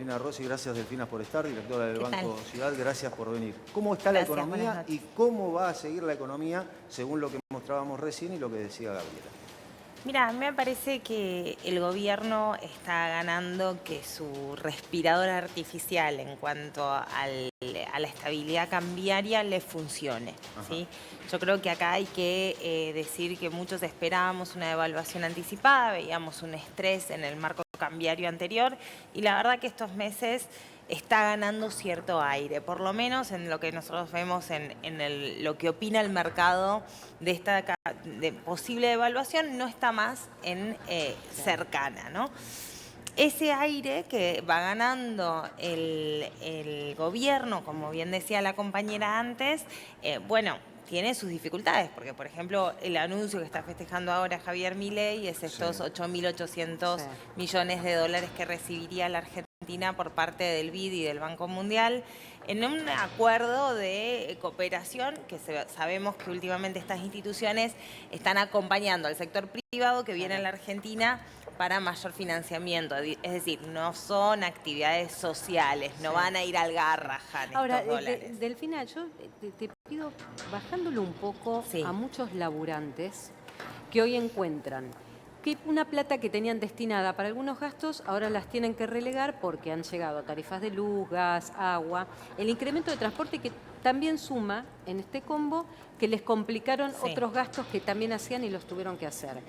Delfina Rossi, gracias Delfina por estar, directora del ¿Qué Banco tal? Ciudad, gracias por venir. ¿Cómo está la Gracias, economía y cómo va a seguir la economía según lo que mostrábamos recién y lo que decía Gabriela? Mira, a mí me parece que el gobierno está ganando que su respirador artificial en cuanto a la estabilidad cambiaria le funcione, ¿sí? Yo creo que acá hay que decir que muchos esperábamos una devaluación anticipada, veíamos un estrés en el marco cambiario anterior y la verdad que estos meses está ganando cierto aire, por lo menos en lo que nosotros vemos en lo que opina el mercado de esta posible devaluación, no está más en cercana, ¿no? Ese aire que va ganando el gobierno, como bien decía la compañera antes, bueno, tiene sus dificultades, porque por ejemplo el anuncio que está festejando ahora Javier Milei es estos 8.800 millones de dólares que recibiría la Argentina por parte del BID y del Banco Mundial en un acuerdo de cooperación que sabemos que últimamente estas instituciones están acompañando al sector privado que viene en la Argentina para mayor financiamiento. Es decir, no son actividades sociales, no van a ir al Garrahan Ahora, estos dólares. Delfina, yo te pido, bajándolo un poco a muchos laburantes que hoy encuentran que una plata que tenían destinada para algunos gastos, ahora las tienen que relegar porque han llegado tarifas de luz, gas, agua, el incremento de transporte que también suma en este combo que les complicaron otros gastos que también hacían y los tuvieron que hacer.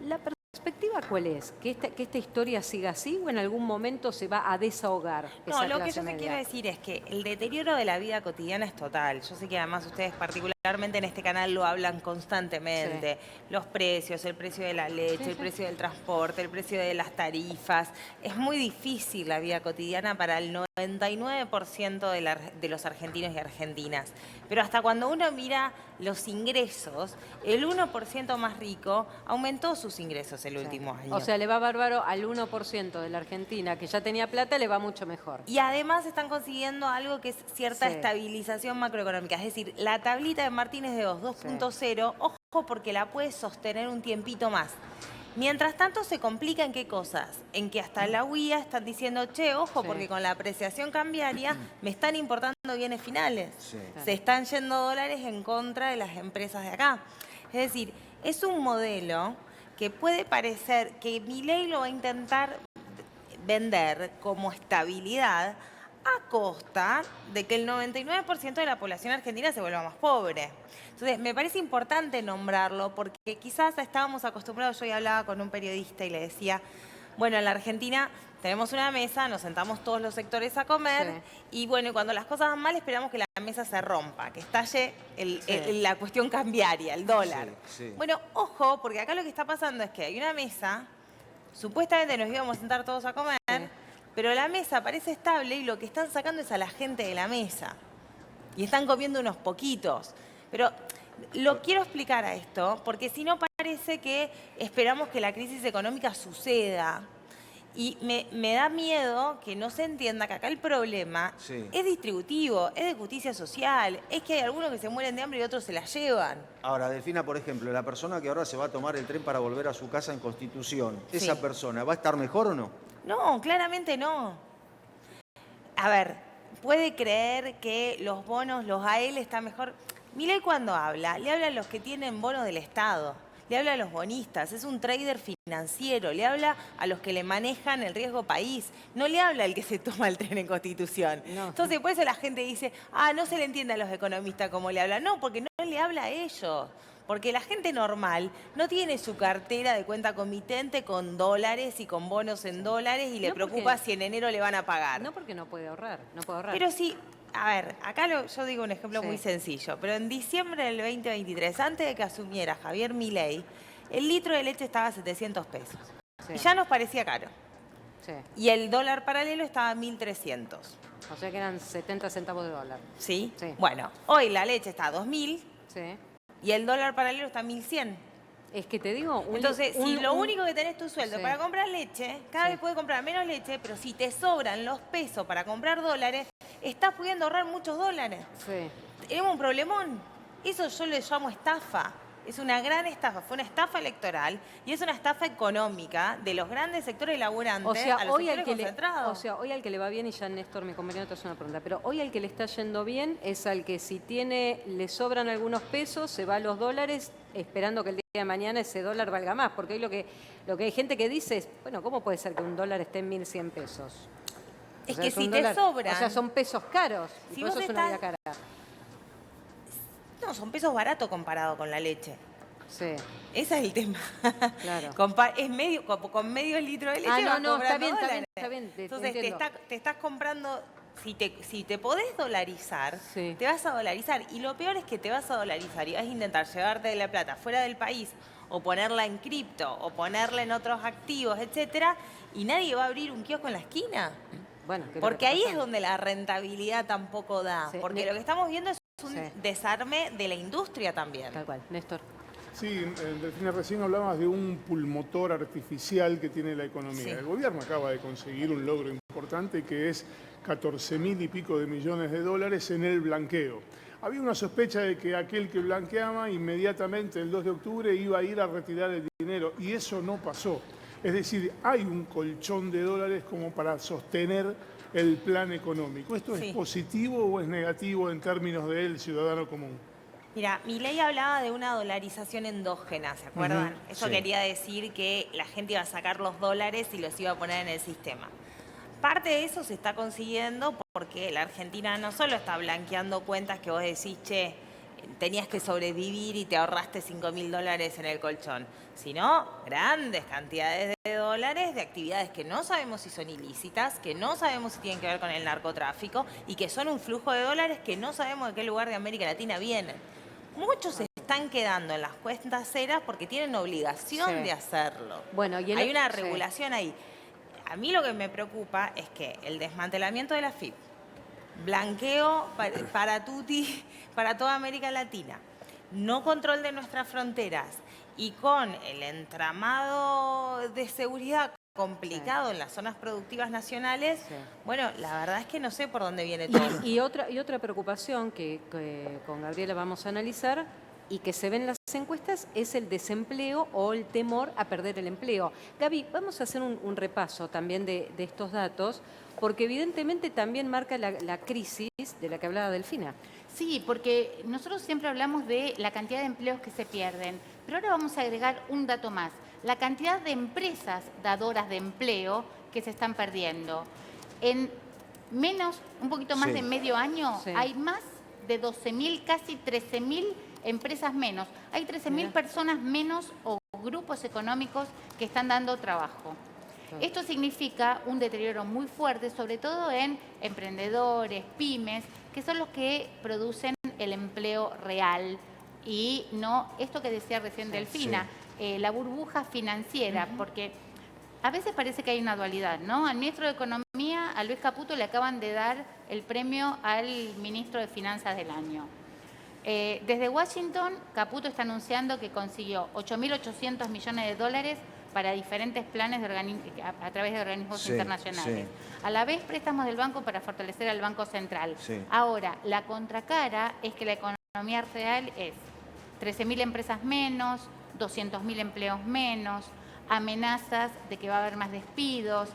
¿La perspectiva cuál es? ¿Que esta historia siga así o en algún momento se va a desahogar esa No, lo que clase yo te media? quiero decir es que el deterioro de la vida cotidiana es total. Yo sé que además ustedes particularmente en este canal lo hablan constantemente. Los precios, el precio de la leche, el precio del transporte, el precio de las tarifas. Es muy difícil la vida cotidiana para el 99% de los argentinos y argentinas. Pero hasta cuando uno mira los ingresos, el 1% más rico aumentó sus ingresos el último año. O sea, le va bárbaro al 1% de la Argentina que ya tenía plata, le va mucho mejor. Y además están consiguiendo algo que es cierta estabilización macroeconómica. Es decir, la tablita de Martínez de Oz 2.0, ojo porque la puede sostener un tiempito más. Mientras tanto se complica en qué cosas, en que hasta la UIA están diciendo, che, ojo, porque con la apreciación cambiaria me están importando bienes finales. Se están yendo dólares en contra de las empresas de acá. Es decir, es un modelo que puede parecer que Milei lo va a intentar vender como estabilidad a costa de que el 99% de la población argentina se vuelva más pobre. Entonces, me parece importante nombrarlo porque quizás estábamos acostumbrados, yo ya hablaba con un periodista y le decía, bueno, en la Argentina tenemos una mesa, nos sentamos todos los sectores a comer y bueno, cuando las cosas van mal esperamos que la mesa se rompa, que estalle la cuestión cambiaria, el dólar. Bueno, ojo, porque acá lo que está pasando es que hay una mesa, supuestamente nos íbamos a sentar todos a comer, pero la mesa parece estable y lo que están sacando es a la gente de la mesa. Y están comiendo unos poquitos. Pero lo quiero explicar a esto, porque si no parece que esperamos que la crisis económica suceda. Y me da miedo que no se entienda que acá el problema es distributivo, es de justicia social, es que hay algunos que se mueren de hambre y otros se la llevan. Ahora, Delfina, por ejemplo, la persona que ahora se va a tomar el tren para volver a su casa en Constitución, ¿esa persona va a estar mejor o no? No, claramente no. A ver, puede creer que los bonos, los AL están mejor. Milei cuando habla, le habla a los que tienen bonos del Estado, le habla a los bonistas, es un trader financiero, le habla a los que le manejan el riesgo país, no le habla al que se toma el tren en Constitución. Entonces, por eso la gente dice, no se le entiende a los economistas cómo le habla. No, porque no le habla a ellos. Porque la gente normal no tiene su cartera de cuenta comitente con dólares y con bonos en dólares y le preocupa si en enero le van a pagar. No, porque no puede ahorrar, no puede ahorrar. Pero sí, a ver, acá yo digo un ejemplo muy sencillo, pero en diciembre del 2023, antes de que asumiera Javier Milei, el litro de leche estaba a 700 pesos. Y ya nos parecía caro. Y el dólar paralelo estaba a 1.300. O sea que eran 70 centavos de dólar. ¿Sí? Bueno, hoy la leche está a 2.000. Y el dólar paralelo está a 1.100. Es que te digo... Entonces, si lo único que tenés tu sueldo para comprar leche, cada vez puedes comprar menos leche, pero si te sobran los pesos para comprar dólares, estás pudiendo ahorrar muchos dólares. Tenemos un problemón. Eso yo le llamo estafa. Es una gran estafa, fue una estafa electoral y es una estafa económica de los grandes sectores laburantes a los sectores concentrados. Hoy al que le va bien, y ya Néstor, mi compañero, te hace una pregunta, pero hoy al que le está yendo bien es al que si le sobran algunos pesos, se va a los dólares esperando que el día de mañana ese dólar valga más, porque hoy lo que hay gente que dice es, bueno, ¿cómo puede ser que un dólar esté en 1.100 pesos? Es que si te sobran... O sea, son pesos caros, y Si por eso vos es una vida cara. No, son pesos baratos comparado con la leche. Sí. Ese es el tema. Claro. Es medio, con medio litro de leche vas no, está comprando bien, dólares. está bien. Entonces te estás comprando, si te podés dolarizar, sí, te vas a dolarizar. Y lo peor es que te vas a dolarizar y vas a intentar llevarte la plata fuera del país o ponerla en cripto o ponerla en otros activos, etcétera, y nadie va a abrir un kiosco en la esquina. Bueno, porque ahí es donde la rentabilidad tampoco da. Sí. Porque lo que estamos viendo es un Sí. desarme de la industria también. Tal cual. Néstor. Sí, Delfina, recién hablabas de un pulmotor artificial que tiene la economía. Sí. El gobierno acaba de conseguir un logro importante que es 14.000 y pico de millones de dólares en el blanqueo. Había una sospecha de que aquel que blanqueaba inmediatamente el 2 de octubre iba a ir a retirar el dinero y eso no pasó. Es decir, hay un colchón de dólares como para sostener el plan económico. ¿Esto Sí. es positivo o es negativo en términos del ciudadano común? Mira, Milei hablaba de una dolarización endógena, ¿se acuerdan? Ujú, Eso sí. quería decir que la gente iba a sacar los dólares y los iba a poner en el sistema. Parte de eso se está consiguiendo porque la Argentina no solo está blanqueando cuentas que vos decís, che, tenías que sobrevivir y te ahorraste $5.000 en el colchón, sino grandes cantidades de dólares de actividades que no sabemos si son ilícitas, que no sabemos si tienen que ver con el narcotráfico y que son un flujo de dólares que no sabemos de qué lugar de América Latina vienen. Muchos se están quedando en las cuentas ceras porque tienen obligación Sí. de hacerlo. Bueno, y hay una sí. regulación ahí. A mí lo que me preocupa es que el desmantelamiento de la FIP, blanqueo para tutti, para toda América Latina, no control de nuestras fronteras y con el entramado de seguridad complicado en las zonas productivas nacionales, Sí. bueno, la verdad es que no sé por dónde viene todo. Y otra preocupación que con Gabriela vamos a analizar y que se ve en las encuestas es el desempleo o el temor a perder el empleo. Gaby, vamos a hacer un repaso también de estos datos, porque evidentemente también marca la crisis de la que hablaba Delfina. Sí, porque nosotros siempre hablamos de la cantidad de empleos que se pierden, pero ahora vamos a agregar un dato más, la cantidad de empresas dadoras de empleo que se están perdiendo. En un poquito más Sí. de medio año, Sí. hay más de 12.000, casi 13.000 empresas menos. Hay 13.000 Mira. personas menos o grupos económicos que están dando trabajo. Esto significa un deterioro muy fuerte, sobre todo en emprendedores, pymes, que son los que producen el empleo real y no esto que decía recién Delfina, la burbuja financiera, porque a veces parece que hay una dualidad, ¿no? Al ministro de Economía, a Luis Caputo, le acaban de dar el premio al ministro de Finanzas del año. Desde Washington, Caputo está anunciando que consiguió 8.800 millones de dólares para diferentes planes a través de organismos Sí, internacionales. sí. A la vez, préstamos del banco para fortalecer al Banco Central. Sí. Ahora, la contracara es que la economía real es 13.000 empresas menos, 200.000 empleos menos, amenazas de que va a haber más despidos,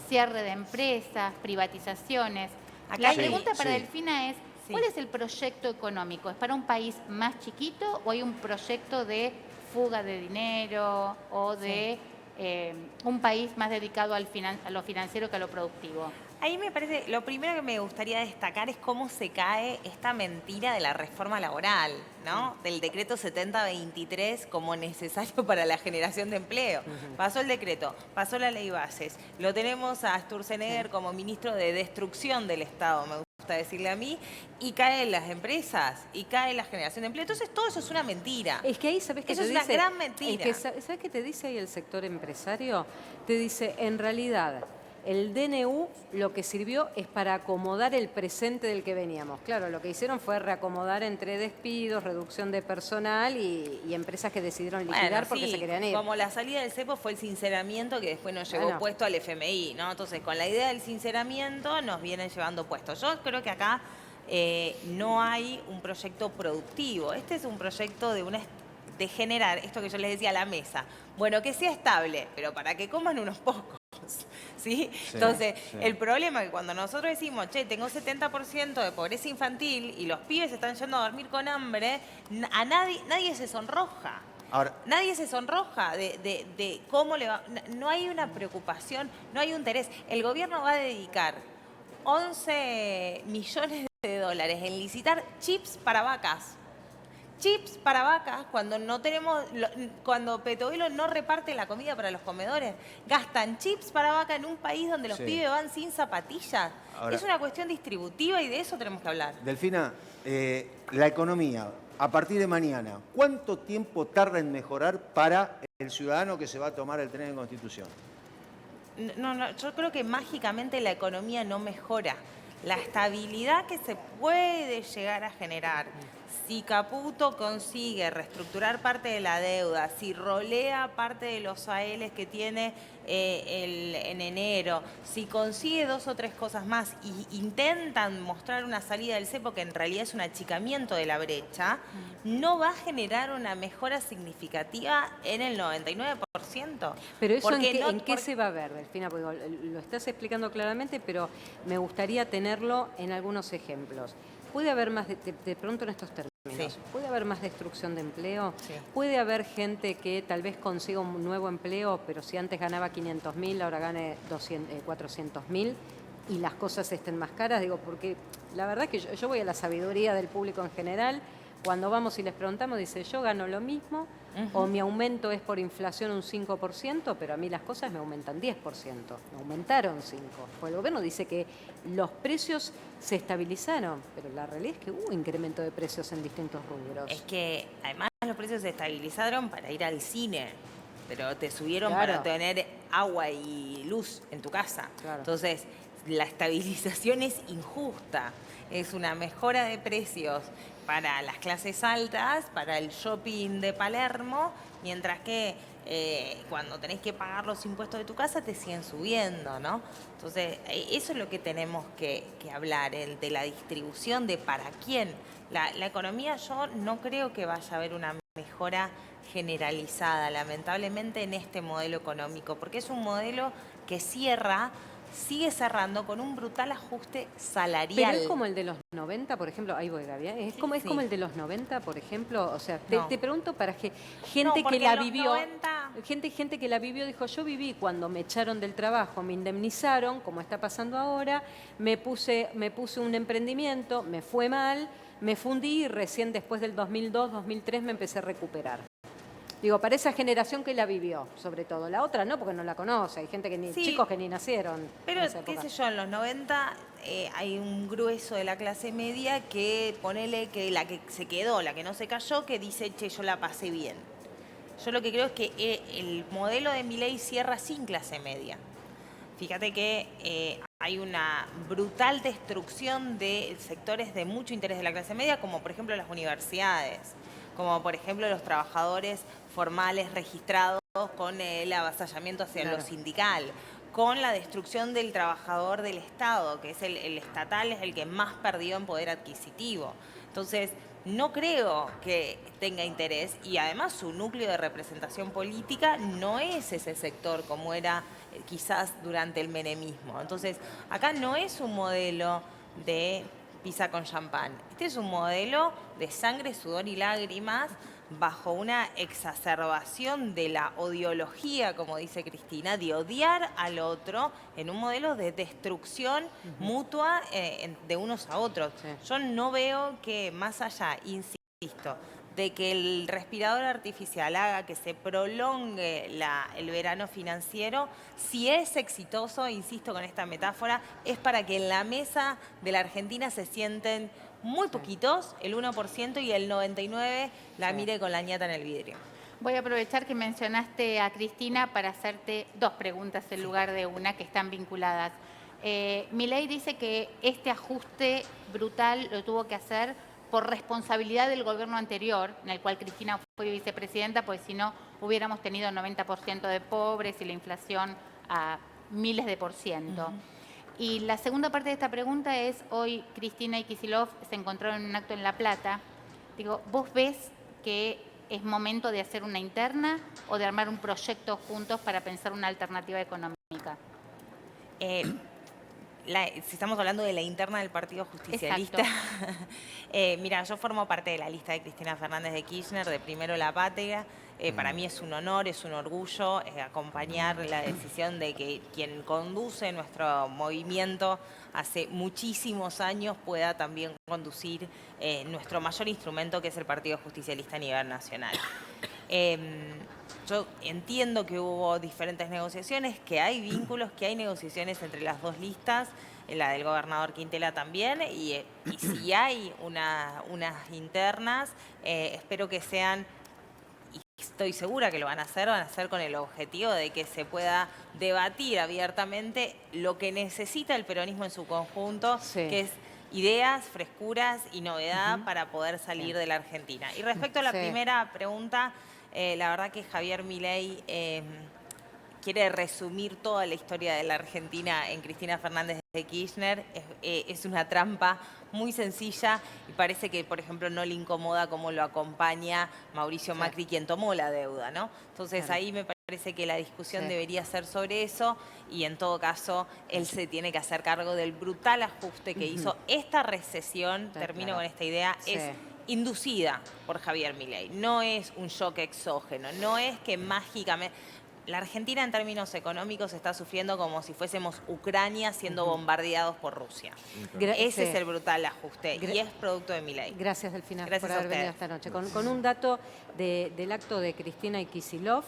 cierre de empresas, privatizaciones. Acá La hay- pregunta para sí. Delfina es, Sí. ¿cuál es el proyecto económico? ¿Es para un país más chiquito o hay un proyecto de fuga de dinero o de un país más dedicado a lo financiero que a lo productivo? Ahí me parece, lo primero que me gustaría destacar es cómo se cae esta mentira de la reforma laboral, ¿no? Del decreto 7023 como necesario para la generación de empleo. Pasó el decreto, pasó la ley bases, lo tenemos a Sturzenegger como ministro de destrucción del Estado, me gusta decirle a mí, y caen las empresas, y cae la generación de empleo. Entonces todo eso es una mentira. Es que ahí, ¿sabes qué Eso te es dice? una gran mentira. Es que, ¿sabes qué te dice ahí el sector empresario? Te dice, en realidad, el DNU lo que sirvió es para acomodar el presente del que veníamos. Claro, lo que hicieron fue reacomodar entre despidos, reducción de personal y empresas que decidieron liquidar Bueno, porque sí, se querían ir. como la salida del cepo fue el sinceramiento que después nos llevó Bueno. puesto al FMI, ¿no? Entonces, con la idea del sinceramiento nos vienen llevando puestos. Yo creo que acá no hay un proyecto productivo. Este es un proyecto de de generar esto que yo les decía a la mesa. Bueno, que sea estable, pero para que coman unos pocos. ¿Sí? Entonces, el problema es que cuando nosotros decimos, che, tengo 70% de pobreza infantil y los pibes están yendo a dormir con hambre, a nadie se sonroja. Ahora, nadie se sonroja de cómo le va. No hay una preocupación, no hay un interés. El gobierno va a dedicar 11 millones de dólares en licitar chips para vacas. Chips para vacas cuando no tenemos, cuando Petoguelo no reparte la comida para los comedores. Gastan chips para vaca en un país donde los pibes van sin zapatillas. Ahora, es una cuestión distributiva y de eso tenemos que hablar. Delfina, la economía, a partir de mañana, ¿cuánto tiempo tarda en mejorar para el ciudadano que se va a tomar el tren en Constitución? No, yo creo que mágicamente la economía no mejora. La estabilidad que se puede llegar a generar, si Caputo consigue reestructurar parte de la deuda, si rolea parte de los ALs que tiene en enero, si consigue 2 o 3 cosas más y intentan mostrar una salida del cepo que en realidad es un achicamiento de la brecha, no va a generar una mejora significativa en el 99%. Pero eso ¿en qué se va a ver, Delfina? Porque lo estás explicando claramente, pero me gustaría tenerlo en algunos ejemplos. ¿Puede haber más, de pronto en estos términos, puede haber más destrucción de empleo? Sí. ¿Puede haber gente que tal vez consiga un nuevo empleo, pero si antes ganaba 500.000, ahora gane 400.000 y las cosas estén más caras? Digo, porque la verdad que yo voy a la sabiduría del público en general. Cuando vamos y les preguntamos, dice, yo gano lo mismo, o mi aumento es por inflación un 5%, pero a mí las cosas me aumentan 10%, me aumentaron 5%. Pues el gobierno dice que los precios se estabilizaron, pero la realidad es que hubo incremento de precios en distintos rubros. Es que además los precios se estabilizaron para ir al cine, pero te subieron Claro. para tener agua y luz en tu casa. Claro. Entonces, la estabilización es injusta, es una mejora de precios para las clases altas, para el shopping de Palermo, mientras que cuando tenés que pagar los impuestos de tu casa te siguen subiendo, ¿no? Entonces, eso es lo que tenemos que hablar, de la distribución, de para quién. La economía, yo no creo que vaya a haber una mejora generalizada, lamentablemente, en este modelo económico, porque es un modelo que sigue cerrando con un brutal ajuste salarial. Pero es como el de los 90, por ejemplo, ahí voy, Gaby, es como el de los 90, por ejemplo, o sea, te pregunto para que gente que la vivió, gente que la vivió dijo, yo viví cuando me echaron del trabajo, me indemnizaron, como está pasando ahora, me puse un emprendimiento, me fue mal, me fundí y recién después del 2002, 2003 me empecé a recuperar. Digo, para esa generación que la vivió, sobre todo. La otra no, porque no la conoce. Hay gente chicos que ni nacieron. Pero, qué sé yo, en los 90 hay un grueso de la clase media que, ponele que la que se quedó, la que no se cayó, que dice, che, yo la pasé bien. Yo lo que creo es que el modelo de Milei cierra sin clase media. Fíjate que hay una brutal destrucción de sectores de mucho interés de la clase media, como por ejemplo las universidades, como por ejemplo los trabajadores formales registrados con el avasallamiento hacia lo sindical, con la destrucción del trabajador del Estado, que es el estatal, es el que más perdió en poder adquisitivo. Entonces, no creo que tenga interés y además su núcleo de representación política no es ese sector como era quizás durante el menemismo. Entonces, acá no es un modelo de pizza con champán. Este es un modelo de sangre, sudor y lágrimas bajo una exacerbación de la odiología, como dice Cristina, de odiar al otro en un modelo de destrucción mutua de unos a otros. Sí. Yo no veo que más allá, insisto, de que el respirador artificial haga que se prolongue el verano financiero, si es exitoso, insisto con esta metáfora, es para que en la mesa de la Argentina se sienten muy poquitos, el 1%, y el 99% la mire con la ñata en el vidrio. Voy a aprovechar que mencionaste a Cristina para hacerte 2 preguntas en lugar de una que están vinculadas. Milei dice que este ajuste brutal lo tuvo que hacer por responsabilidad del gobierno anterior, en el cual Cristina fue vicepresidenta, pues si no hubiéramos tenido 90% de pobres y la inflación a miles de %. Y la segunda parte de esta pregunta es, hoy Cristina y Kicillof se encontraron en un acto en La Plata. Digo, ¿vos ves que es momento de hacer una interna o de armar un proyecto juntos para pensar una alternativa económica. Si estamos hablando de la interna del Partido Justicialista, mira, yo formo parte de la lista de Cristina Fernández de Kirchner, de Primero la Patria. Para mí es un honor, es un orgullo acompañar la decisión de que quien conduce nuestro movimiento hace muchísimos años pueda también conducir nuestro mayor instrumento, que es el Partido Justicialista a nivel nacional. Yo entiendo que hubo diferentes negociaciones, que hay vínculos, que hay negociaciones entre las dos listas, la del gobernador Quintela también, y si hay unas internas, espero que sean, y estoy segura que lo van a hacer con el objetivo de que se pueda debatir abiertamente lo que necesita el peronismo en su conjunto, que es ideas, frescuras y novedad para poder salir de la Argentina. Y respecto a la primera pregunta, la verdad que Javier Milei quiere resumir toda la historia de la Argentina en Cristina Fernández de Kirchner. Es una trampa muy sencilla y parece que, por ejemplo, no le incomoda cómo lo acompaña Mauricio Macri, quien tomó la deuda, ¿no? Entonces ahí me parece que la discusión debería ser sobre eso y en todo caso él se tiene que hacer cargo del brutal ajuste que hizo. Esta recesión, termino con esta idea, es inducida por Javier Milei. No es un shock exógeno, no es que mágicamente... La Argentina en términos económicos está sufriendo como si fuésemos Ucrania siendo bombardeados por Rusia. Ese es el brutal ajuste y es producto de Milei. Gracias, Delfina, Gracias por haber venido esta noche. Con un dato del acto de Cristina y Kicillof.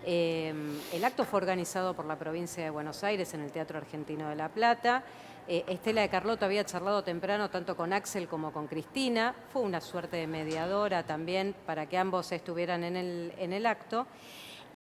El acto fue organizado por la provincia de Buenos Aires en el Teatro Argentino de La Plata. Estela de Carlotto había charlado temprano tanto con Axel como con Cristina. Fue una suerte de mediadora también para que ambos estuvieran en el acto.